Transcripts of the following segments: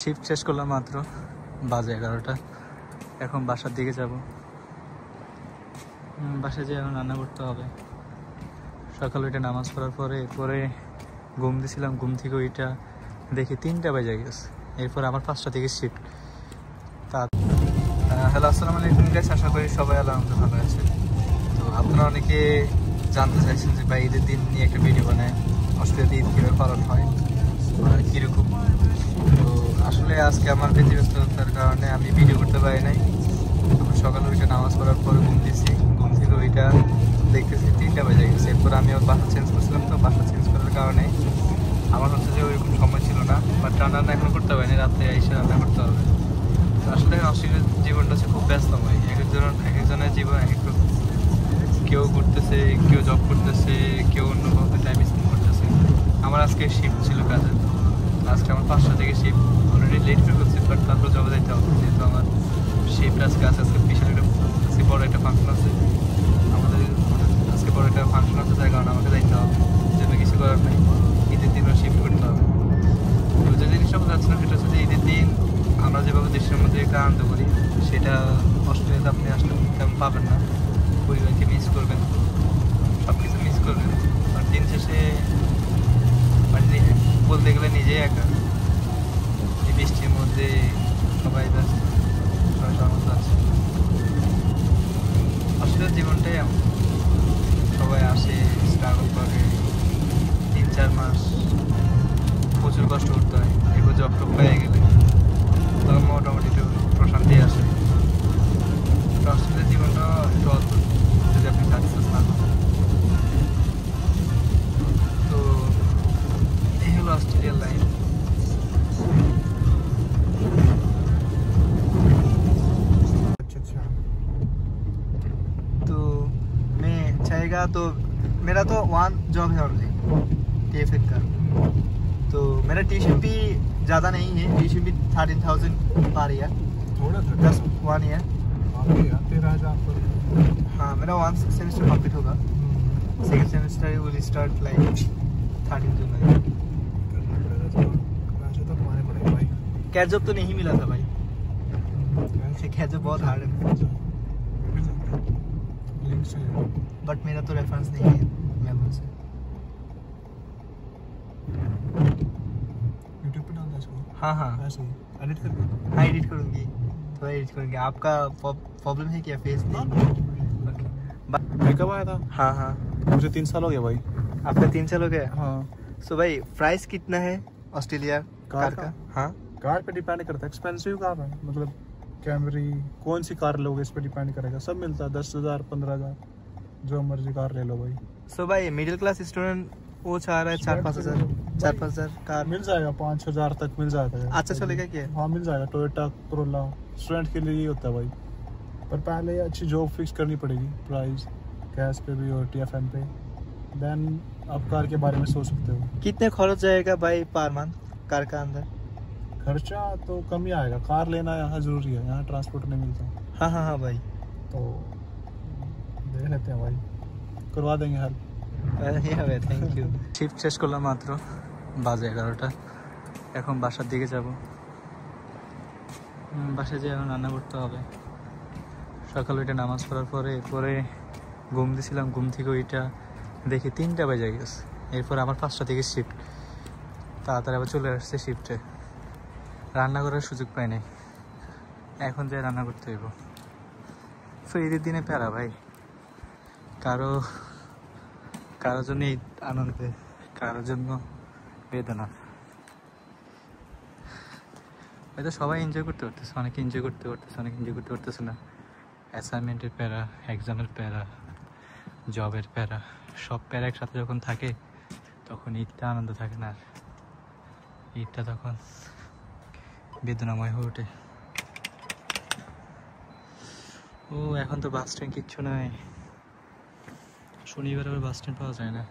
Shift শেষ করলাম মাত্র, বাজে 11টা। এখন বাসার দিকে যাব। বাসায় যেয়ে এখন রান্না করতে হবে। সকালে উঠে নামাজ পড়ার পরে ঘুম দিয়েছিলাম, ঘুম থেকে ওইটা দেখি 3টা বেজে গেছে। এরপর আমার 5টা থেকে শিফট। তা হ্যালো, আসসালামু আলাইকুম গাইস, আশা করি সবাই আলহামদুলিল্লাহ ভালো আছে। তো আপনারা অনেকে জানতে চাইছেন যে ভাই ঈদের দিন নিয়ে একটা ভিডিও বানায়, অস্ট্রেলিয়াতে ঈদ কীভাবে পালন হয় আর কীরকম। তো আসলে আজকে আমার ব্যস্ততার কারণে আমি ভিডিও করতে পারি নাই। সকালে উঠে নামাজ পড়ার পরে ঘুম দিচ্ছি, ঘুম থেকে ওইটা দেখতেছি 3টা বেজে গেছে। এরপর আমি ওর বাসা চেঞ্জ করছিলাম, তো বাসা চেঞ্জ করার কারণে আমার হচ্ছে যে ওইরকম সময় ছিল না, বাট রান্না এখন করতে পারিনি, রাত্রে এসে রান্না করতে হবে। তো আসলে অস্ট্রেলিয়ার জীবনটা হচ্ছে খুব ব্যস্তময়, এক একজনের জীবন এক এক। কেউ ঘুরতেছে, কেউ জব করতেছে, কেউ অন্যভাবে টাইম স্পেন্ড করতেছে। আমার আজকে শিফট ছিল কাজের, আজকে আমার 5টা থেকে শিফট, অলরেডি লেট ফিল করছি, বাট তারপর জবে যাইতে হবে, যেহেতু আমার শিফট আজকে আজকে বিশাল একটা বড় একটা ফাংশন আছে আমাদের। আজকে বড় একটা ফাংশন আছে, যার কারণে আমাকে যাইতে হবে, যেটা কিছু করার নেই। ঈদের দিনও শিফট করতে হবে। তো যে জিনিসটা যাচ্ছে না সেটা হচ্ছে যে ঈদের দিন আমরা যেভাবে দেশের মধ্যে একটা আনন্দ করি, সেটা অস্ট্রেলিয়াতে আপনি আসলে তেমন পাবেন না। পরিবারকে মিস করবেন, সব কিছু মিস করবেন, আর দিন শেষে মানে বলতে গেলে নিজেই একা। এই বৃষ্টির মধ্যে সবাই ব্যস্ত, সবাই সমস্যা আছে। অস্ট্রেলিয়ার জীবনটাই এমন, সবাই আসে, স্ট্রাগল করে 3-4 মাস, প্রচুর কষ্ট করতে হয়। এরপর জব টব পেয়ে গেলে তখন মোটামুটি একটু প্রশান্তি আসে। অস্ট্রেলিয়ার জীবনটা একটু অদ্ভুত যদি আপনি সাকসেস না হন। তো এই হলো অস্ট্রেলিয়ার লাইফ। तो मैं चाहेगा तो मेरा तो 1 जॉब है ऑनली TFN का। तो मेरा ट्यूशन भी ज़्यादा नहीं है, ट्यूशन भी 13,000 पर ईयर, थोड़ा 1 ईयर। हाँ, मेरा 1 सेमेस्टर कंप्लीट होगा, second semester will start like 13 जून में। कैट जॉब तो नहीं मिला था भाई, कैट जॉब बहुत हार्ड है, बट मेरा तो रेफरेंस नहीं है मेलबर्न से। यूट्यूब पे डालना इसको? हाँ हाँ, ऐसे ही एडिट कर। हाँ, एडिट करूँगी, थोड़ा एडिट करूँगी। आपका प्रॉब्लम है क्या फेस नहीं? मैं कब आया था? हाँ हाँ, मुझे 3 साल हो गया भाई। आपका 3 साल हो गया? हाँ। सो भाई प्राइस कितना है ऑस्ट्रेलिया कार का? हाँ, कार पे डिपेंड करता है, एक्सपेंसिव कार है, मतलब कैमरी कौन सी कार लोगे इस पे डिपेंड करेगा। सब मिलता है 10,000 15,000, जो मर्जी कार ले लो भाई। सो भाई मिडिल क्लास स्टूडेंट वो चाह रहा है 4-5 हज़ार कार मिल जाएगा, 5,000 तक मिल जाएगा। अच्छा चलेगा क्या? हाँ मिल जाएगा, टोयोटा कोरोला स्टूडेंट के लिए ही होता है भाई। पर पहले अच्छी जॉब फिक्स करनी पड़ेगी, प्राइस कैश पे भी और TFN पे, देन आप कार के बारे में सोच सकते हो। कितने खर्च जाएगा भाई पर मंथ कार का अंदर? खर्चा तो कम ही आएगा, कार लेना यहाँ ज़रूरी है, यहाँ ट्रांसपोर्ट नहीं मिलता। हाँ हाँ हाँ भाई, तो देख लेते हैं भाई, करवा देंगे हेल्प। Thank you. শিফট শেষ করলাম মাত্র, বাজে 11টা। এখন বাসার দিকে যাব। বাসায় যেয়ে এখন রান্না করতে হবে। সকালে উঠে নামাজ পড়ার পরে ঘুম দিয়েছিলাম, ঘুম থেকে ওইটা দেখি 3টা বেজে গেছে। এরপর আমার 5টা থেকে শিফট, তাড়াতাড়ি আবার চলে আসছে শিফটে। রান্না করার সুযোগ পাই নাই, এখন যাই রান্না করতে হইব। তো ঈদের দিনে প্যারা ভাই, কারোর জন্য ঈদ আনন্দে, কারোর জন্য বেদনা। হয়তো সবাই এনজয় করতে পারতেছে, অনেকে এনজয় করতে পারতেছে, অনেকে এনজয় করতে পারতেছে না। অ্যাসাইনমেন্টের প্যারা, এক্সামের প্যারা, জবের প্যারা, সব প্যারা একসাথে যখন থাকে তখন ঈদটা আনন্দ থাকে না, ঈদটা তখন বেদনাময় হয়ে ওঠে। ও এখন তো বাস স্ট্যান্ড কিচ্ছু নাই, শনিবার আবার বাস স্ট্যান্ড পাওয়া যায় না।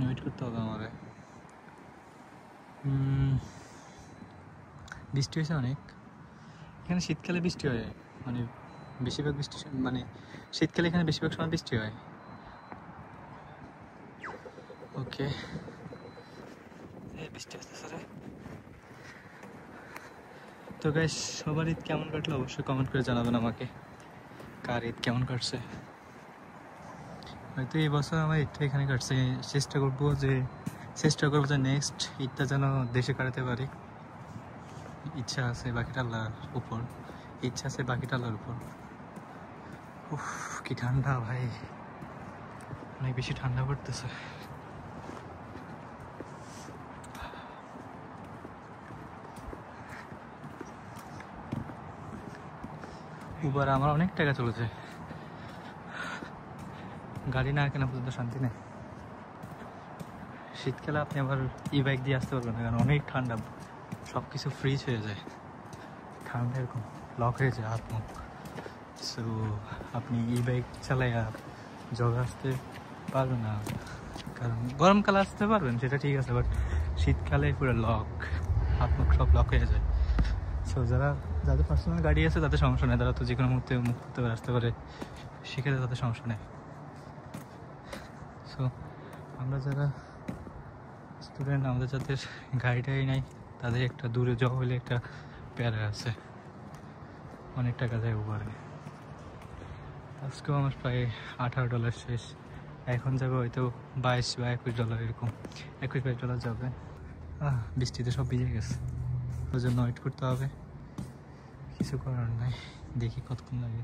ওয়েট করতে হবে আমাদের। বৃষ্টি হয়েছে অনেক, এখানে শীতকালে বৃষ্টি হয়, মানে বেশিরভাগ বৃষ্টি, মানে শীতকালে এখানে বেশিরভাগ সময় বৃষ্টি হয়। ওকে, বৃষ্টি আসতেছে রে। তো গাইস, সবার ঈদ কেমন কাটলো অবশ্যই কমেন্ট করে জানাবেন আমাকে, কার ঈদ কেমন কাটছে। হয়তো এই বছর আমার ঈদটা এখানে কাটছে, চেষ্টা করবো যে নেক্সট ঈদটা যেন দেশে কাটাতে পারি। ইচ্ছা আছে, বাকিটা আল্লাহর উপর। উফ, কি ঠান্ডা ভাই, অনেক বেশি ঠান্ডা পড়তেছে। উবার আমার অনেক টাকা চলেছে, গাড়ি না কেনা পর্যন্ত শান্তি নেই। শীতকালে আপনি আবার ই বাইক দিয়ে আসতে পারবেন না, কারণ অনেক ঠান্ডা, সব কিছু ফ্রিজ হয়ে যায়, ঠান্ডা এরকম লক হয়ে যায় হাত মুখ। সো আপনি ই বাইক চালাইয়া জগ আসতে পারবেন না, কারণ গরমকালে আসতে পারবেন সেটা ঠিক আছে, বাট শীতকালে পুরো লক, হাত মুখ সব লক হয়ে যায়। সো যাদের পার্সোনাল গাড়ি আছে তাদের সমস্যা নেই, তারা তো যে কোনো মুহূর্তে মুখ করতে পারে, আসতে পারে, সেক্ষেত্রে তাদের সমস্যা নেই। সো আমরা যারা স্টুডেন্ট, আমাদের যাদের গাড়িটাই নাই, তাদের একটা দূরে যাওয়া হলে একটা প্যারা আছে, অনেক টাকা যায় উপরে। আজকেও আমার প্রায় $18 শেষ, এখন যাবে হয়তো $22 বা $21, এরকম $21-22 যাবে। বৃষ্টিতে সব ভিজে গেছে, ওই জন্য ওয়েট করতে হবে, কিছু করার নাই, দেখি কতক্ষণ লাগে।